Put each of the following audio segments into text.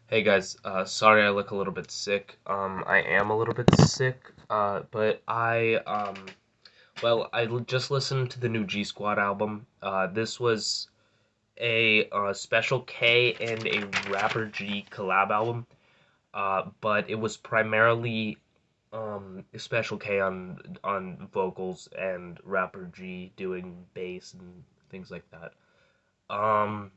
Hey guys, sorry I look a little bit sick. I am a little bit sick, but just listened to the new G Squad album. This was a Special K and a Rapper G collab album, but it was primarily Special K on vocals and Rapper G doing bass and things like that. Um,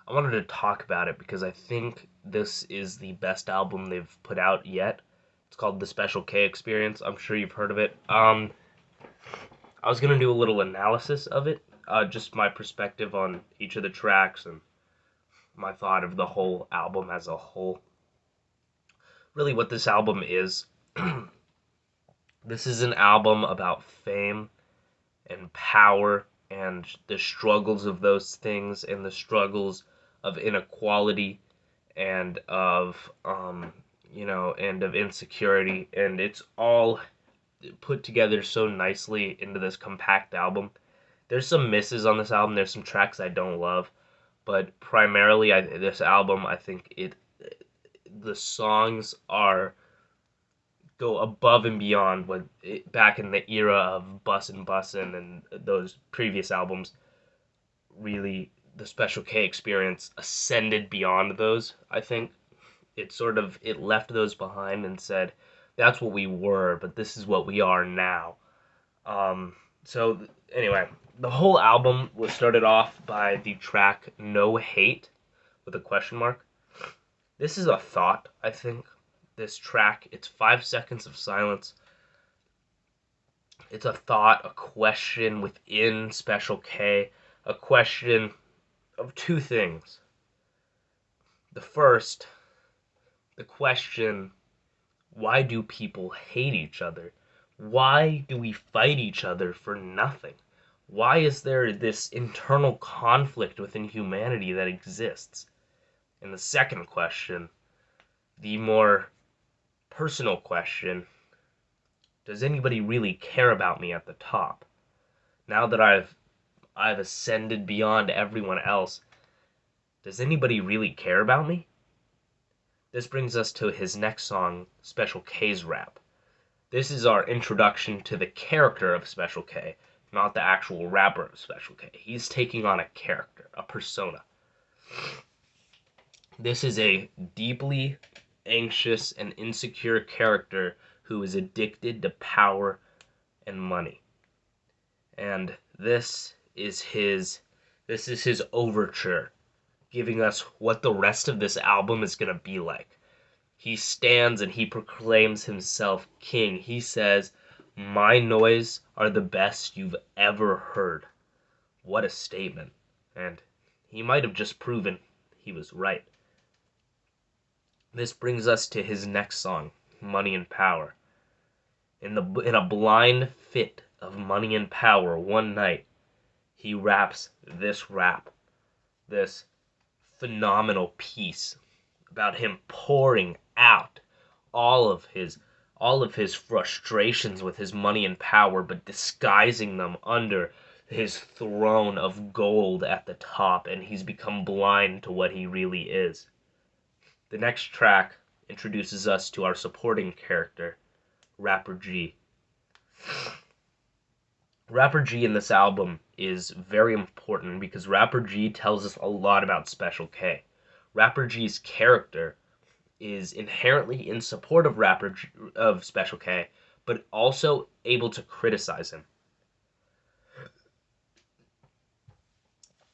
I wanted to talk about it because I think this is the best album they've put out yet. It's called the Special K Experience. I'm sure you've heard of it. I was gonna do a little analysis of it, just my perspective on each of the tracks and my thought of the whole album as a whole. Really, what this album is. This is an album about fame and power and the struggles of those things and the struggles of inequality and of and of insecurity, and it's all put together so nicely into this compact album. There's some misses on this album. There's some tracks I don't love, but primarily this album, I think the songs are go above and beyond what back in the era of Bussin' and those previous albums. Really, the Special K Experience ascended beyond those. I think it left those behind and said, "That's what we were, but this is what we are now." Anyway, the whole album was started off by the track "No Hate" with a question mark. This is a thought, I think. This track, it's 5 seconds of silence. It's a thought, a question within Special K, a question of two things. The first, the question, why do people hate each other? Why do we fight each other for nothing? Why is there this internal conflict within humanity that exists? And the second question, the more personal question, does anybody really care about me at the top? Now that I've ascended beyond everyone else, does anybody really care about me? This brings us to his next song, Special K's Rap. This is our introduction to the character of Special K, not the actual rapper of Special K. He's taking on a character, a persona. This is a deeply anxious and insecure character who is addicted to power and money. And this is his overture, giving us what the rest of this album is going to be like. He stands and he proclaims himself king. He says, "My noise are the best you've ever heard." What a statement. And he might have just proven he was right. This brings us to his next song, Money and Power. In a blind fit of money and power one night, he raps this rap, this phenomenal piece about him pouring out all of his all of his frustrations with his money and power, but disguising them under his throne of gold at the top, and he's become blind to what he really is. The next track introduces us to our supporting character, Rapper G. Rapper G in this album is very important because Rapper G tells us a lot about Special K. Rapper G's character is inherently in support of of Special K, but also able to criticize him.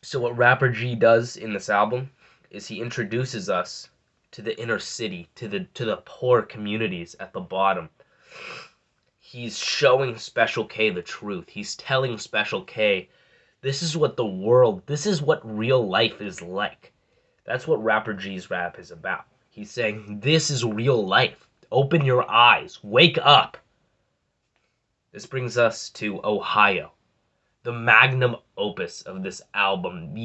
So what Rapper G does in this album is he introduces us to the inner city, to the poor communities at the bottom. He's showing Special K the truth. He's telling Special K, this is what real life is like. That's what Rapper G's rap is about. He's saying, this is real life. Open your eyes. Wake up. This brings us to Ohio, the magnum opus of this album.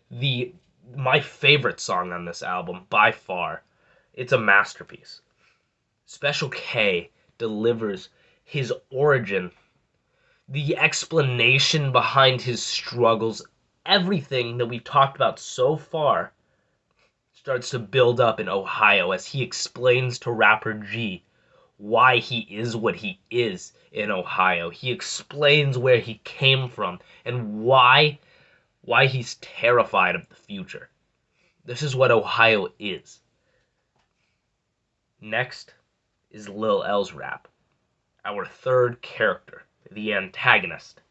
The my favorite song on this album by far. It's a masterpiece. Special K delivers his origin, the explanation behind his struggles, everything that we've talked about so far. starts to build up in Ohio as he explains to Rapper G why he is what he is in Ohio. He explains where he came from and why he's terrified of the future. This is what Ohio is. Next is Lil L's rap, our third character, the antagonist.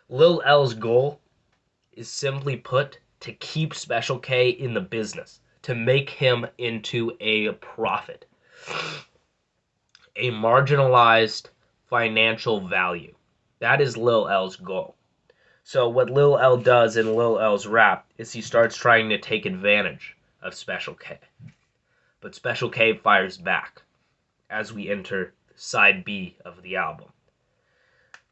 Lil L's goal is simply put to keep Special K in the business, to make him into a profit, a marginalized financial value. That is Lil L's goal. So what Lil L does in Lil L's rap is he starts trying to take advantage of Special K. But Special K fires back as we enter side B of the album,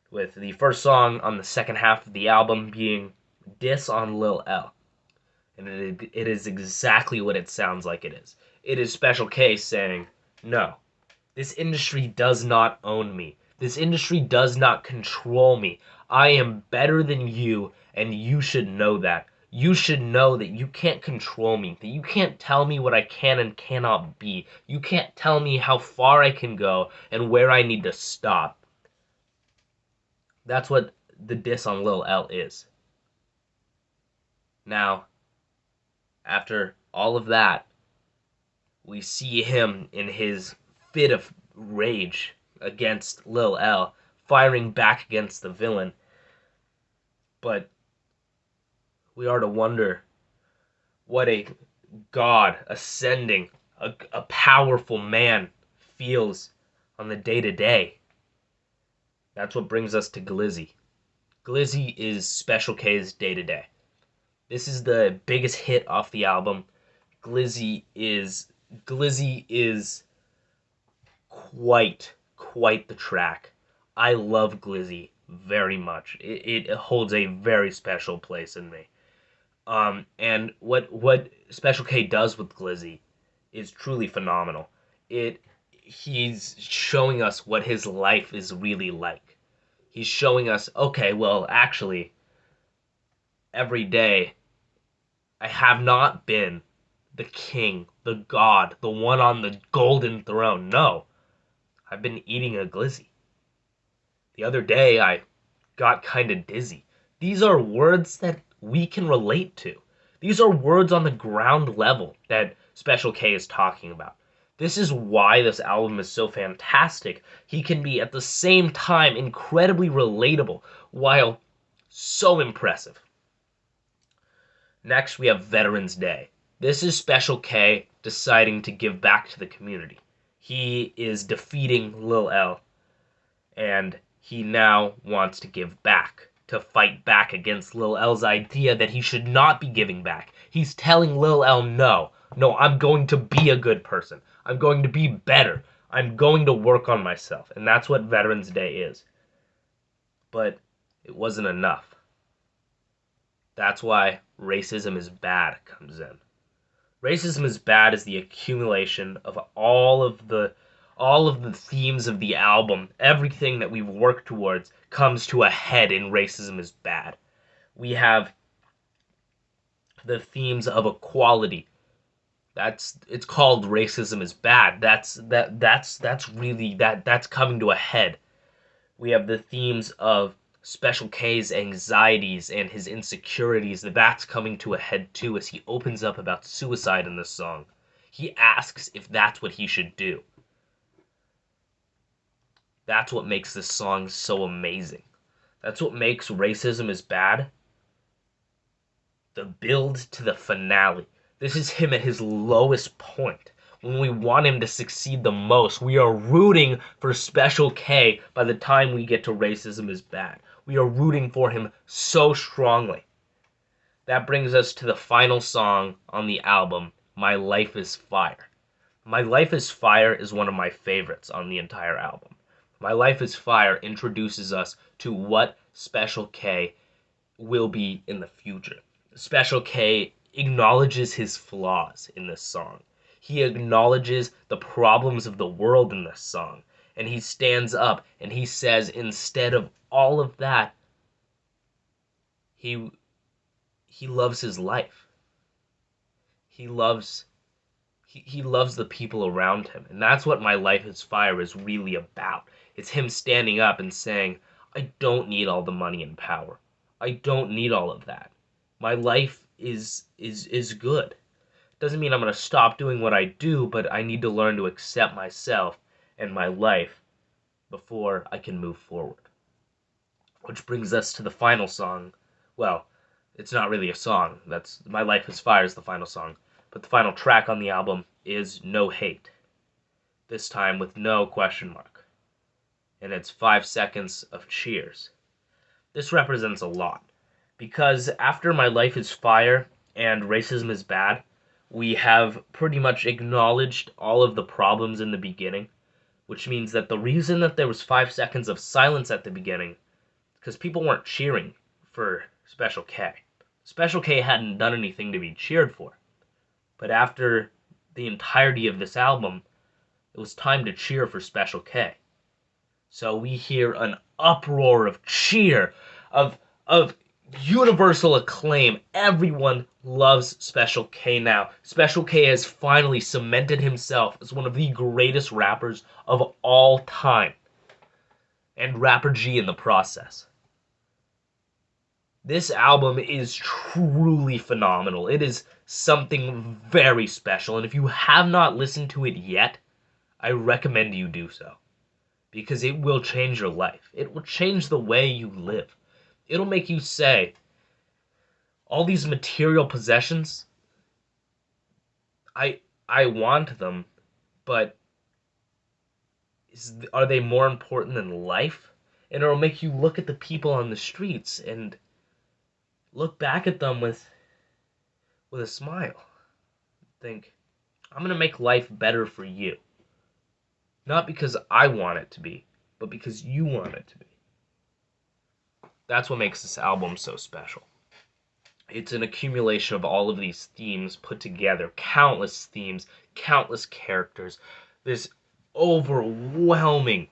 with the first song on the second half of the album being Diss on Lil L. And it is exactly what it sounds like it is. It is Special K saying, no, this industry does not own me. This industry does not control me. I am better than you, and you should know that. You should know that you can't control me, that you can't tell me what I can and cannot be. You can't tell me how far I can go and where I need to stop. That's what the diss on Lil L is. Now, after all of that, we see him in his fit of rage against Lil L, firing back against the villain. But we are to wonder what a god ascending, a powerful man feels on the day-to-day. That's what brings us to Glizzy. Glizzy is Special K's day-to-day. This is the biggest hit off the album. Glizzy is quite the track. I love Glizzy very much. It holds a very special place in me. And what Special K does with Glizzy is truly phenomenal. He's showing us what his life is really like. He's showing us, okay, well, actually, every day I have not been the king, the god, the one on the golden throne. No, I've been eating a glizzy. The other day I got kind of dizzy. These are words that we can relate to. These are words on the ground level that Special K is talking about. This is why this album is so fantastic. He can be at the same time incredibly relatable while so impressive. Next, we have Veterans Day. This is Special K deciding to give back to the community. He is defeating Lil L, and he now wants to give back, to fight back against Lil L's idea that he should not be giving back. He's telling Lil L, no, I'm going to be a good person. I'm going to be better. I'm going to work on myself. And that's what Veterans Day is. But it wasn't enough. That's why Racism is Bad comes in. Racism is Bad is the accumulation of all of the themes of the album. Everything that we've worked towards comes to a head in Racism is Bad. We have the themes of equality. It's called Racism is Bad. That's coming to a head. We have the themes of Special K's anxieties and his insecurities. That's coming to a head too as he opens up about suicide in this song. He asks if that's what he should do. That's what makes this song so amazing. That's what makes Racism is Bad the build to the finale. This is him at his lowest point. When we want him to succeed the most, we are rooting for Special K by the time we get to Racism is Bad. We are rooting for him so strongly. That brings us to the final song on the album, My Life is Fire. My Life is Fire is one of my favorites on the entire album. My Life is Fire introduces us to what Special K will be in the future. Special K acknowledges his flaws in this song. He acknowledges the problems of the world in this song. And he stands up and he says, instead of all of that, he loves his life. He loves he loves the people around him. And that's what My Life is Fire is really about. It's him standing up and saying, I don't need all the money and power. I don't need all of that. My life is good. Doesn't mean I'm going to stop doing what I do, but I need to learn to accept myself and my life before I can move forward. Which brings us to the final song. Well, it's not really a song. That's My Life is Fire is the final song. But the final track on the album is No Hate. This time with no question mark. And it's 5 seconds of cheers. This represents a lot. Because after My Life is Fire and Racism is Bad, we have pretty much acknowledged all of the problems in the beginning, which means that the reason that there was 5 seconds of silence at the beginning, because people weren't cheering for Special K. Special K hadn't done anything to be cheered for. But after the entirety of this album, it was time to cheer for Special K. So we hear an uproar of cheer, of universal acclaim. Everyone loves Special K now. Special K has finally cemented himself as one of the greatest rappers of all time. And Rapper G in the process. This album is truly phenomenal. It is something very special. And if you have not listened to it yet, I recommend you do so. Because it will change your life. It will change the way you live. It'll make you say, all these material possessions, I want them, but are they more important than life? And it'll make you look at the people on the streets and look back at them with a smile. Think, I'm going to make life better for you. Not because I want it to be, but because you want it to be. That's what makes this album so special. It's an accumulation of all of these themes put together. Countless themes, countless characters. This overwhelming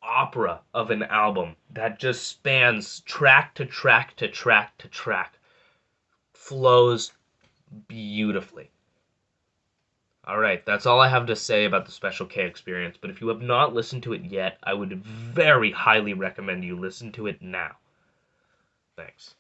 opera of an album that just spans track to track to track to track. Flows beautifully. Alright, that's all I have to say about the Special K Expirience, but if you have not listened to it yet, I would very highly recommend you listen to it now. Thanks.